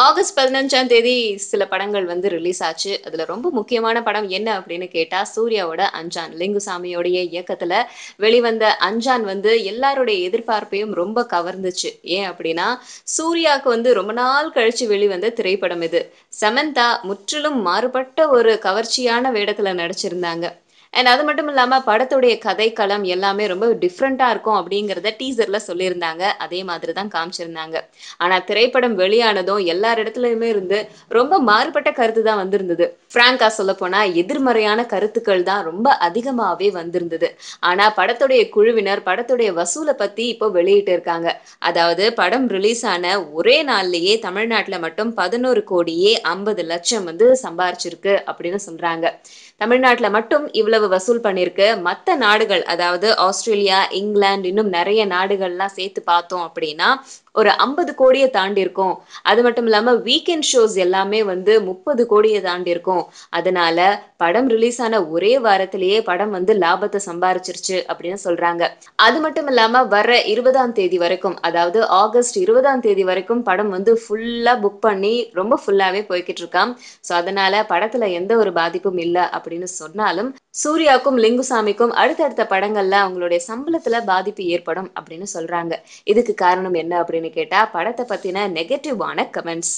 August 15ஆம் தேதி சில படங்கள் வந்து ரிலீஸ் ஆச்சு. அதுல ரொம்ப முக்கியமான படம் என்ன அப்படின்னு கேட்டா, சூர்யாவோட அஞ்சான். லிங்குசாமியோடைய இயக்கத்துல வெளிவந்த அஞ்சான் வந்து எல்லாருடைய எதிர்பார்ப்பையும் ரொம்ப கவர்ந்துச்சு. ஏன் அப்படின்னா, சூர்யாவுக்கு வந்து ரொம்ப நாள் கழிச்சு வெளிவந்த திரைப்படம் இது. சமந்தா முற்றிலும் மாறுபட்ட ஒரு கவர்ச்சியான வேடத்துல நடிச்சிருந்தாங்க. அது மட்டும் இல்லாம படத்துடைய கதைக்களம் எல்லாமே ரொம்ப டிஃப்ரெண்ட்டா இருக்கும் அப்படிங்கிறத டீசர்ல சொல்லியிருந்தாங்க. அதே மாதிரி தான் காமிச்சிருந்தாங்க. ஆனா திரைப்படம் வெளியானதும் எல்லார் இடத்துலயுமே இருந்து ரொம்ப மாறுபட்ட கருத்து தான் வந்திருந்தது. ஃப்ராங்கா சொல்லப்போனா எதிர்மறையான கருத்துக்கள் தான் ரொம்ப அதிகமாவே வந்திருந்தது. ஆனா படத்துடைய குழுவினர் படத்துடைய வசூல பத்தி இப்போ வெளியிட்டு இருக்காங்க. அதாவது படம் ரிலீஸ் ஆன ஒரே நாள்லயே தமிழ்நாட்டுல மட்டும் 11,50,00,000 வந்து சம்பாரிச்சிருக்கு அப்படின்னு சொல்றாங்க. தமிழ்நாட்டுல மட்டும் இவ்வளவு வசூல் பண்ணிருக்கு. மத்த நாடுகள் அதாவது ஆஸ்திரேலியா, இங்கிலாந்து இன்னும் நெறைய நாடுகள்லாம் சேர்த்து பார்த்தோம் அப்படின்னா, ஒரு 50 கோடிய தாண்டியிருக்கும். அது மட்டும் இல்லாம வீக்கெண்ட் ஷோஸ் எல்லாமே வந்து 30 கோடிய தாண்டியிருக்கும். அதனால படம் ரிலீஸ் ஆன ஒரே வாரத்திலேயே படம் வந்து லாபத்த சம்பாரிச்சிருச்சு அப்படின்னு சொல்றாங்க. அது மட்டும் இல்லாம வர்ற 20ஆம் தேதி வரைக்கும், அதாவது ஆகஸ்ட் 20ஆம் தேதி வரைக்கும் படம் வந்து ஃபுல்லா புக் பண்ணி ரொம்ப ஃபுல்லாவே போய்க்கிட்டு இருக்காம். அதனால படத்துல எந்த ஒரு பாதிப்பும் இல்ல அப்படின்னு சொன்னாலும், சூர்யாக்கும், லிங்குசாமிக்கும் அடுத்தடுத்த படங்கள்ல அவங்களுடைய சம்பளத்துல பாதிப்பு ஏற்படும் அப்படின்னு சொல்றாங்க. இதுக்கு காரணம் என்ன அப்படின்னு கேட்டா, படத்த பத்தின நெகட்டிவான கமெண்ட்ஸ்.